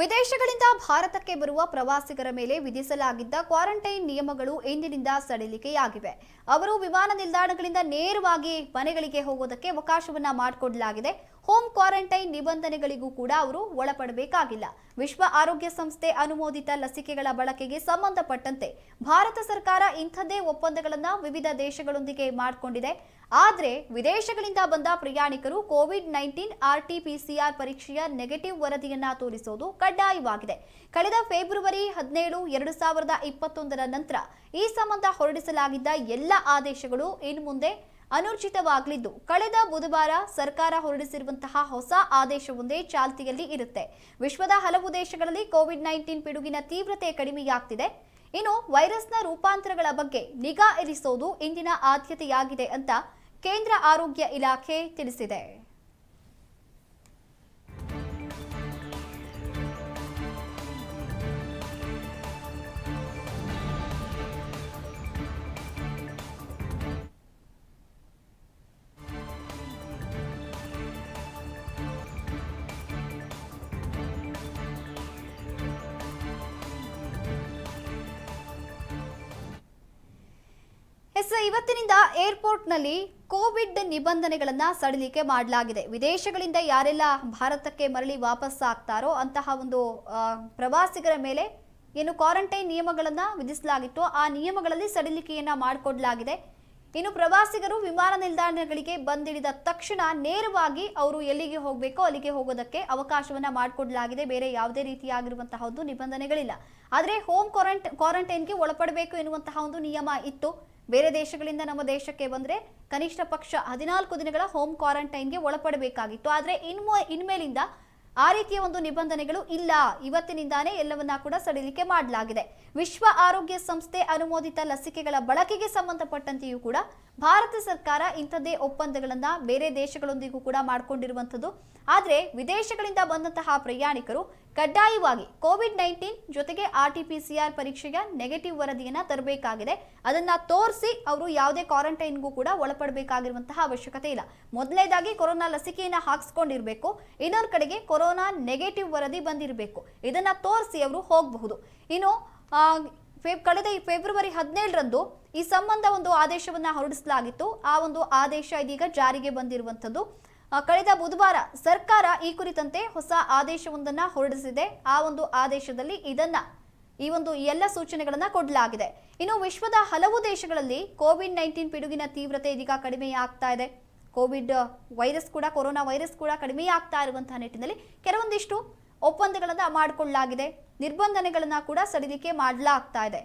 ವಿದೇಶಗಳಿಂದ ಭಾರತಕ್ಕೆ ಬರುವ ಪ್ರವಾಸಿಗರ ಮೇಲೆ ವಿಧಿಸಲಾಗಿದ್ದ ಕ್ವಾರಂಟೈನ್ ನಿಯಮಗಳು ಇಂದಿನಿಂದ ಸಡಿಲಿಕೆಯಾಗಿವೆ. ಅವರು ವಿಮಾನ ನಿಲ್ದಾಣಗಳಿಂದ ನೇರವಾಗಿ ಮನೆಗಳಿಗೆ ಹೋಗೋದಕ್ಕೆ ಅವಕಾಶವನ್ನ ಮಾಡಿಕೊಡಲಾಗಿದೆ. ಹೋಮ್ ಕ್ವಾರಂಟೈನ್ ನಿಬಂಧನೆಗಳಿಗೂ ಕೂಡ ಅವರು ಒಳಪಡಬೇಕಾಗಿಲ್ಲ. ವಿಶ್ವ ಆರೋಗ್ಯ ಸಂಸ್ಥೆ ಅನುಮೋದಿತ ಲಸಿಕೆಗಳ ಬಳಕೆಗೆ ಸಂಬಂಧಪಟ್ಟಂತೆ ಭಾರತ ಸರ್ಕಾರ ಇಂಥದ್ದೇ ಒಪ್ಪಂದಗಳನ್ನು ವಿವಿಧ ದೇಶಗಳೊಂದಿಗೆ ಮಾಡಿಕೊಂಡಿದೆ. ಆದರೆ ವಿದೇಶಗಳಿಂದ ಬಂದ ಪ್ರಯಾಣಿಕರು ಕೋವಿಡ್-19 RT-PCR ಪರೀಕ್ಷೆಯ ನೆಗೆಟಿವ್ ವರದಿಯನ್ನ ತೋರಿಸುವುದು ಕಡ್ಡಾಯವಾಗಿದೆ. ಕಳೆದ ಫೆಬ್ರವರಿ 17, 2021ರ ನಂತರ ಈ ಸಂಬಂಧ ಹೊರಡಿಸಲಾಗಿದ್ದ ಎಲ್ಲ ಆದೇಶಗಳು ಇನ್ನು ಮುಂದೆ ಅನೂರ್ಜಿತವಾಗಲಿದ್ದು, ಕಳೆದ ಬುಧವಾರ ಸರ್ಕಾರ ಹೊರಡಿಸಿರುವಂತಹ ಹೊಸ ಆದೇಶವೊಂದೇ ಚಾಲ್ತಿಯಲ್ಲಿ ಇರುತ್ತೆ. ವಿಶ್ವದ ಹಲವು ದೇಶಗಳಲ್ಲಿ ಕೋವಿಡ್-19 ಪಿಡುಗಿನ ತೀವ್ರತೆ ಕಡಿಮೆಯಾಗ್ತಿದೆ. ಇನ್ನು ವೈರಸ್ನ ರೂಪಾಂತರಗಳ ಬಗ್ಗೆ ನಿಗಾ ಇರಿಸೋದು ಇಂದಿನ ಆದ್ಯತೆಯಾಗಿದೆ ಅಂತ ಕೇಂದ್ರ ಆರೋಗ್ಯ ಇಲಾಖೆ ತಿಳಿಸಿದೆ. ಇವತ್ತಿನಿಂದ ಏರ್ಪೋರ್ಟ್ನಲ್ಲಿ ಕೋವಿಡ್ ನಿಬಂಧನೆಗಳನ್ನ ಸಡಿಲಿಕೆ ಮಾಡಲಾಗಿದೆ. ವಿದೇಶಗಳಿಂದ ಯಾರೆಲ್ಲ ಭಾರತಕ್ಕೆ ಮರಳಿ ವಾಪಸ್ ಆಗ್ತಾರೋ ಅಂತಹ ಒಂದು ಪ್ರವಾಸಿಗರ ಮೇಲೆ ಏನು ಕ್ವಾರಂಟೈನ್ ನಿಯಮಗಳನ್ನ ವಿಧಿಸಲಾಗಿತ್ತು, ಆ ನಿಯಮಗಳಲ್ಲಿ ಸಡಿಲಿಕೆಯನ್ನ ಮಾಡಿಕೊಡಲಾಗಿದೆ. ಇನ್ನು ಪ್ರವಾಸಿಗರು ವಿಮಾನ ನಿಲ್ದಾಣಗಳಿಗೆ ಬಂದಿಳಿದ ತಕ್ಷಣ ನೇರವಾಗಿ ಅವರು ಎಲ್ಲಿಗೆ ಹೋಗಬೇಕೋ ಅಲ್ಲಿಗೆ ಹೋಗೋದಕ್ಕೆ ಅವಕಾಶವನ್ನ ಮಾಡಿಕೊಡಲಾಗಿದೆ. ಬೇರೆ ಯಾವುದೇ ರೀತಿಯಾಗಿರುವಂತಹ ಒಂದು ನಿಬಂಧನೆಗಳಿಲ್ಲ. ಆದರೆ ಹೋಮ್ ಕ್ವಾರಂಟೈನ್ಗೆ ಒಳಪಡಬೇಕು ಎನ್ನುವಂತಹ ಒಂದು ನಿಯಮ ಇತ್ತು. ಬೇರೆ ದೇಶಗಳಿಂದ ನಮ್ಮ ದೇಶಕ್ಕೆ ಬಂದರೆ ಕನಿಷ್ಠ ಪಕ್ಷ 14 ದಿನಗಳ ಹೋಮ್ ಕ್ವಾರಂಟೈನ್ಗೆ ಒಳಪಡಬೇಕಾಗಿತ್ತು. ಆದರೆ ಇನ್ಮೇಲಿಂದ ಆ ರೀತಿಯ ಒಂದು ನಿಬಂಧನೆಗಳು ಇಲ್ಲ. ಇವತ್ತಿನಿಂದಾನೇ ಎಲ್ಲವನ್ನ ಕೂಡ ಸಡಿಲಿಕೆ ಮಾಡಲಾಗಿದೆ. ವಿಶ್ವ ಆರೋಗ್ಯ ಸಂಸ್ಥೆ ಅನುಮೋದಿತ ಲಸಿಕೆಗಳ ಬಳಕೆಗೆ ಸಂಬಂಧಪಟ್ಟಂತೆಯೂ ಕೂಡ ಭಾರತ ಸರ್ಕಾರ ಇಂಥದ್ದೇ ಒಪ್ಪಂದಗಳನ್ನ ಬೇರೆ ದೇಶಗಳೊಂದಿಗೂ ಕೂಡ ಮಾಡಿಕೊಂಡಿರುವಂಥದ್ದು. ಆದರೆ ವಿದೇಶಗಳಿಂದ ಬಂದಂತಹ ಪ್ರಯಾಣಿಕರು ಕಡ್ಡಾಯವಾಗಿ ಕೋವಿಡ್-19 ಜೊತೆಗೆ RT-PCR ಪರೀಕ್ಷೆಯ ನೆಗೆಟಿವ್ ವರದಿಯನ್ನ ತರಬೇಕಾಗಿದೆ. ಅದನ್ನ ತೋರಿಸಿ ಅವರು ಯಾವುದೇ ಕ್ವಾರಂಟೈನ್ಗೂ ಕೂಡ ಒಳಪಡಬೇಕಾಗಿರುವಂತಹ ಅವಶ್ಯಕತೆ ಇಲ್ಲ. ಮೊದಲನೇದಾಗಿ ಕೊರೋನಾ ಲಸಿಕೆಯನ್ನ ಹಾಕಿಸ್ಕೊಂಡಿರ್ಬೇಕು, ಇನ್ನೊಂದು ಕಡೆಗೆ ಕೊರೋನಾ ನೆಗೆಟಿವ್ ವರದಿ ಬಂದಿರಬೇಕು. ಇದನ್ನ ತೋರಿಸಿ ಅವರು ಹೋಗಬಹುದು. ಇನ್ನು ಕಳೆದ ಫೆಬ್ರವರಿ 17ರಂದು ಈ ಸಂಬಂಧ ಒಂದು ಆದೇಶವನ್ನ ಹೊರಡಿಸಲಾಗಿತ್ತು. ಆ ಒಂದು ಆದೇಶ ಇದೀಗ ಜಾರಿಗೆ ಬಂದಿರುವಂಥದ್ದು. ಕಳೆದ ಬುಧವಾರ ಸರ್ಕಾರ ಈ ಕುರಿತಂತೆ ಹೊಸ ಆದೇಶವೊಂದನ್ನು ಹೊರಡಿಸಿದೆ. ಆ ಒಂದು ಆದೇಶದಲ್ಲಿ ಈ ಒಂದು ಎಲ್ಲ ಸೂಚನೆಗಳನ್ನ ಕೊಡಲಾಗಿದೆ. ಇನ್ನು ವಿಶ್ವದ ಹಲವು ದೇಶಗಳಲ್ಲಿ ಕೋವಿಡ್-19 ಪಿಡುಗಿನ ತೀವ್ರತೆ ಇದೀಗ ಕಡಿಮೆಯಾಗ್ತಾ ಇದೆ. ಕೊರೋನಾ ವೈರಸ್ ಕೂಡ ಕಡಿಮೆಯಾಗ್ತಾ ಇರುವಂತಹ ನಿಟ್ಟಿನಲ್ಲಿ ಕೆಲವೊಂದಿಷ್ಟು ಒಪ್ಪಂದಗಳನ್ನ ಮಾಡಿಕೊಳ್ಳಲಾಗಿದೆ. ನಿರ್ಬಂಧನೆಗಳನ್ನ ಕೂಡ ಸಡಿಲಿಕೆ ಮಾಡಲಾಗ್ತಾ ಇದೆ.